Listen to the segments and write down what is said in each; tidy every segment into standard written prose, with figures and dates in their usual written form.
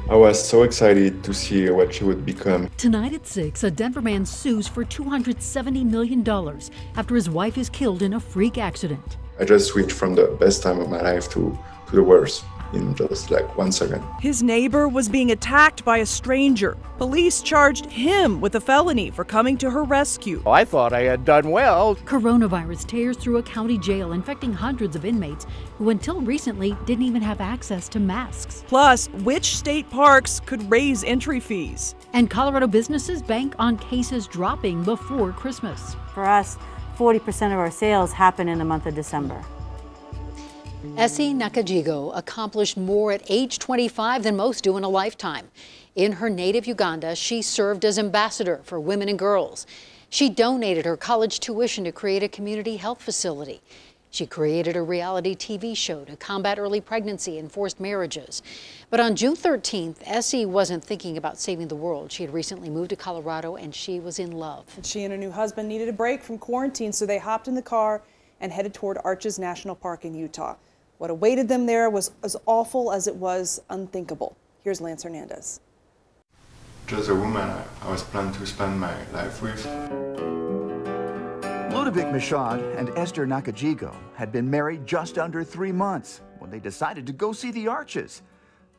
I was so excited to see what she would become. Tonight at 6, a Denver man sues for $270 million after his wife is killed in a freak accident. I just switched from the best time of my life to the worst in just like 1 second. His neighbor was being attacked by a stranger. Police charged him with a felony for coming to her rescue. I thought I had done well. Coronavirus tears through a county jail, infecting hundreds of inmates who until recently didn't even have access to masks. Plus, which state parks could raise entry fees? And Colorado businesses bank on cases dropping before Christmas. For us, 40% of our sales happen in the month of December. Essie Nakajigo accomplished more at age 25 than most do in a lifetime. In her native Uganda, she served as ambassador for women and girls. She donated her college tuition to create a community health facility. She created a reality TV show to combat early pregnancy and forced marriages. But on June 13th, Essie wasn't thinking about saving the world. She had recently moved to Colorado and she was in love. She and her new husband needed a break from quarantine, so they hopped in the car and headed toward Arches National Park in Utah. What awaited them there was as awful as it was unthinkable. Here's Lance Hernandez. Just a woman I was planning to spend my life with. Ludovic Michaud and Esther Nakajigo had been married just under 3 months when they decided to go see the Arches.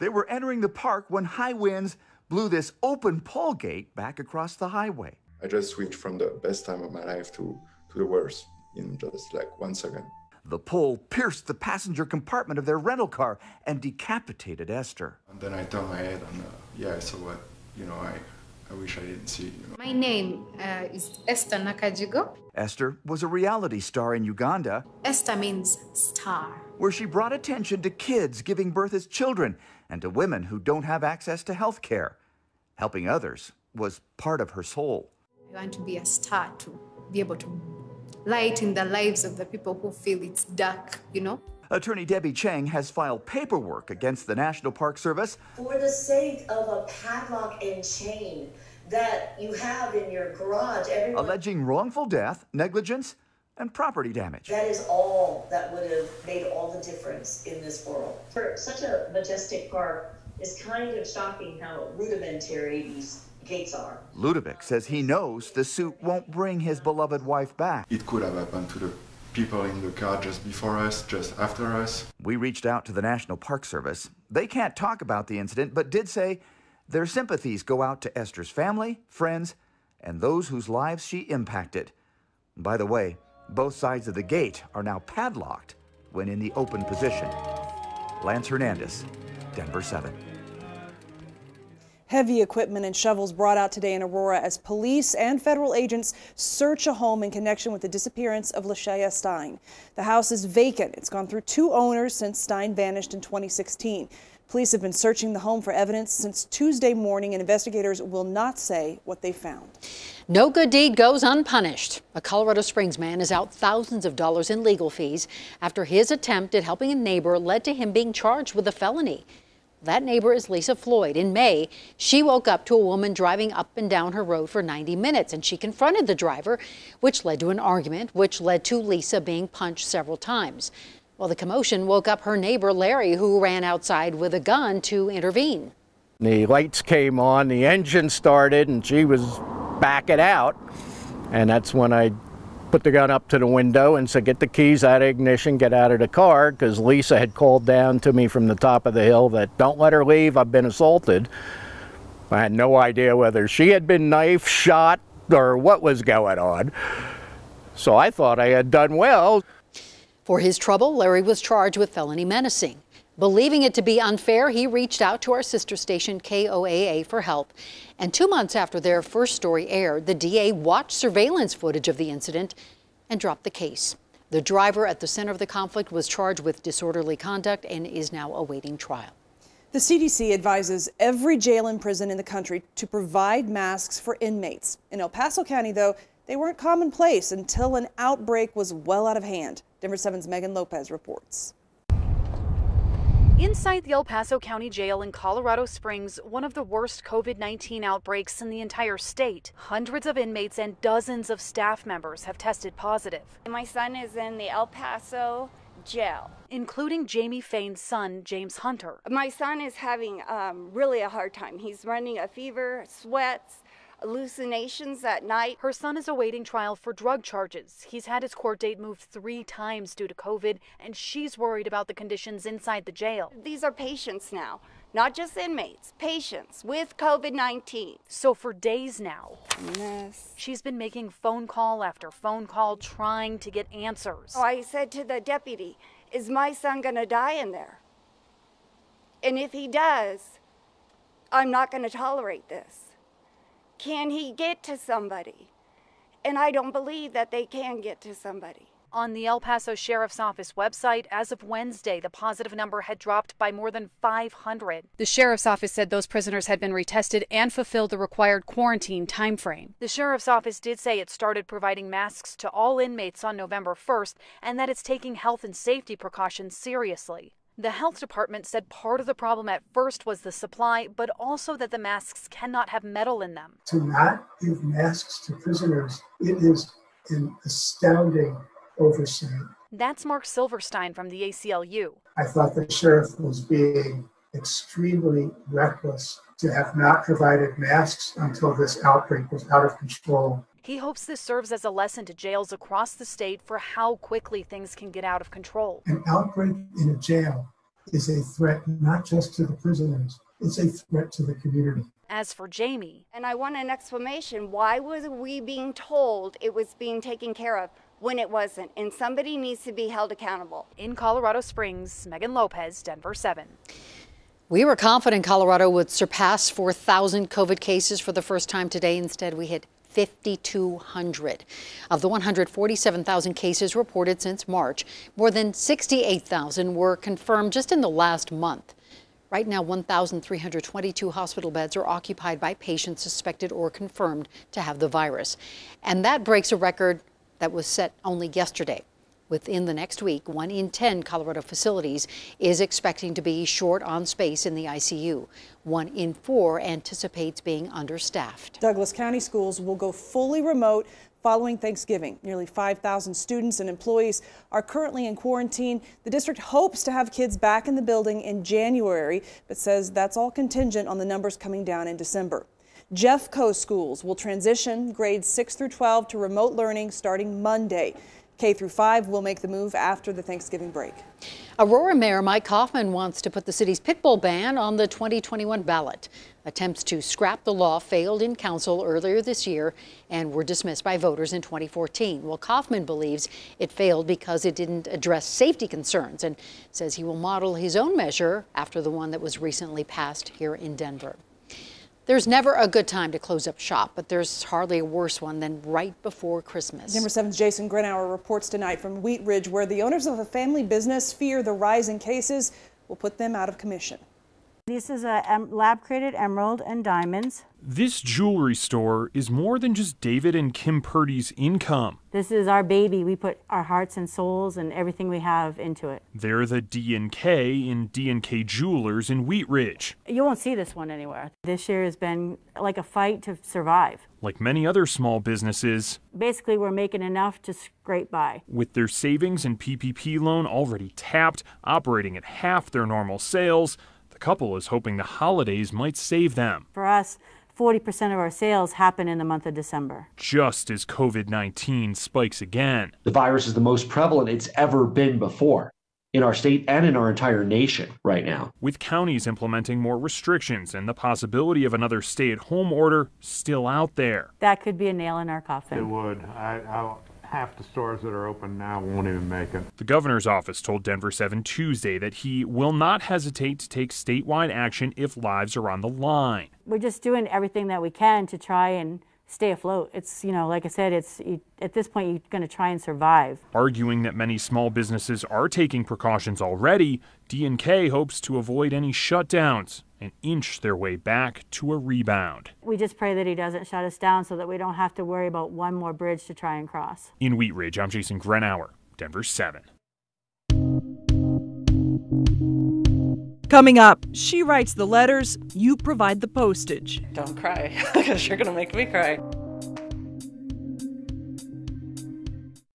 They were entering the park when high winds blew this open pole gate back across the highway. I just switched from the best time of my life to the worst in just like 1 second. The pole pierced the passenger compartment of their rental car and decapitated Esther. And then I turned my head and yeah, I saw what, I wish I didn't see. My name is Esther Nakajigo. Esther was a reality star in Uganda. Esther means star. Where she brought attention to kids giving birth as children and to women who don't have access to health care. Helping others was part of her soul. I want to be a star, to be able to light in the lives of the people who feel it's dark, Attorney Debbie Chang has filed paperwork against the National Park Service for the sake of a padlock and chain that you have in your garage. Alleging wrongful death, negligence, and property damage. That is all that would have made all the difference in this world. For such a majestic park, it's kind of shocking how rudimentary these gates are. Ludovic says he knows the suit won't bring his beloved wife back. It could have happened to the people in the car just before us, just after us. We reached out to the National Park Service. They can't talk about the incident, but did say their sympathies go out to Esther's family, friends, and those whose lives she impacted. By the way, both sides of the gate are now padlocked when in the open position. Lance Hernandez, Denver7. Heavy equipment and shovels brought out today in Aurora as police and federal agents search a home in connection with the disappearance of LASHAYA Stein. The house is vacant. It's gone through 2 owners since Stein vanished in 2016. Police have been searching the home for evidence since Tuesday morning, and investigators will not say what they found. No good deed goes unpunished. A Colorado Springs man is out thousands of dollars in legal fees after his attempt at helping a neighbor led to him being charged with a felony. That neighbor is Lisa Floyd. In May, she woke up to a woman driving up and down her road for 90 minutes, and she confronted the driver, which led to an argument, which led to Lisa being punched several times. Well, the commotion woke up her neighbor, Larry, who ran outside with a gun to intervene. The lights came on, the engine started, and she was backing out. And that's when I put the gun up to the window and said, get the keys out of ignition, get out of the car, because Lisa had called down to me from the top of the hill that don't let her leave, I've been assaulted. I had no idea whether she had been knife shot or what was going on. So I thought I had done well. For his trouble, Larry was charged with felony menacing. Believing it to be unfair, he reached out to our sister station KOAA for help. And 2 months after their first story aired, the DA watched surveillance footage of the incident and dropped the case. The driver at the center of the conflict was charged with disorderly conduct and is now awaiting trial. The CDC advises every jail and prison in the country to provide masks for inmates. In El Paso County, though, they weren't commonplace until an outbreak was well out of hand. Denver7's Megan Lopez reports. Inside the El Paso County Jail in Colorado Springs, one of the worst COVID-19 outbreaks in the entire state. Hundreds of inmates and dozens of staff members have tested positive. My son is in the El Paso jail. Including Jamie Fain's son, James Hunter. My son is having really a hard time. He's running a fever, sweats, hallucinations at night. Her son is awaiting trial for drug charges. He's had his court date moved 3 times due to COVID, and she's worried about the conditions inside the jail. These are patients now, not just inmates, patients with COVID-19. So for days now, yes, she's been making phone call after phone call trying to get answers. So I said to the deputy, is my son going to die in there? And if he does, I'm not going to tolerate this. Can he get to somebody? And I don't believe that they can get to somebody. On the El Paso Sheriff's Office website, as of Wednesday, the positive number had dropped by more than 500. The Sheriff's Office said those prisoners had been retested and fulfilled the required quarantine timeframe. The Sheriff's Office did say it started providing masks to all inmates on November 1st and that it's taking health and safety precautions seriously. The health department said part of the problem at first was the supply, but also that the masks cannot have metal in them. To not give masks to prisoners, it is an astounding oversight. That's Mark Silverstein from the ACLU. I thought the sheriff was being extremely reckless to have not provided masks until this outbreak was out of control. He hopes this serves as a lesson to jails across the state for how quickly things can get out of control. An outbreak in a jail is a threat not just to the prisoners, it's a threat to the community. As for Jamie. And I want an explanation. Why was we being told it was being taken care of when it wasn't? And somebody needs to be held accountable. In Colorado Springs, Megan Lopez, Denver7. We were confident Colorado would surpass 4,000 COVID cases for the first time today. Instead, we hit 5,200. Of the 147,000 cases reported since March, more than 68,000 were confirmed just in the last month. Right now, 1,322 hospital beds are occupied by patients suspected or confirmed to have the virus. And that breaks a record that was set only yesterday. Within the next week, 1 in 10 Colorado facilities is expecting to be short on space in the ICU. 1 in 4 anticipates being understaffed. Douglas County schools will go fully remote following Thanksgiving. Nearly 5,000 students and employees are currently in quarantine. The district hopes to have kids back in the building in January, but says that's all contingent on the numbers coming down in December. Jeffco schools will transition grades 6 through 12 to remote learning starting Monday. K through 5 will make the move after the Thanksgiving break. Aurora Mayor Mike Kaufman wants to put the city's pit bull ban on the 2021 ballot. Attempts to scrap the law failed in council earlier this year and were dismissed by voters in 2014. Well, Kaufman believes it failed because it didn't address safety concerns and says he will model his own measure after the one that was recently passed here in Denver. There's never a good time to close up shop, but there's hardly a worse one than right before Christmas. Denver7's Jason Grenauer reports tonight from Wheat Ridge, where the owners of a family business fear the rise in cases will put them out of commission. This is a lab-created emerald and diamonds. This jewelry store is more than just David and Kim Purdy's income. This is our baby. We put our hearts and souls and everything we have into it. They're the D&K in D&K Jewelers in Wheat Ridge. You won't see this one anywhere. This year has been like a fight to survive. Like many other small businesses, basically we're making enough to scrape by. With their savings and PPP loan already tapped, operating at half their normal sales, the couple is hoping the holidays might save them. For us, 40% of our sales happen in the month of December. Just as COVID-19 spikes again. The virus is the most prevalent it's ever been before in our state and in our entire nation right now. With counties implementing more restrictions and the possibility of another stay-at-home order still out there. That could be a nail in our coffin. It would. Half the stores that are open now won't even make it. The governor's office told Denver7 Tuesday that he will not hesitate to take statewide action if lives are on the line. We're just doing everything that we can to try and stay afloat. It's, like I said, at this point, you're going to try and survive. Arguing that many small businesses are taking precautions already, D&K hopes to avoid any shutdowns and inch their way back to a rebound. We just pray that he doesn't shut us down so that we don't have to worry about one more bridge to try and cross. In Wheat Ridge, I'm Jason Grenauer, Denver7. Coming up, she writes the letters, you provide the postage. Don't cry, because you're going to make me cry.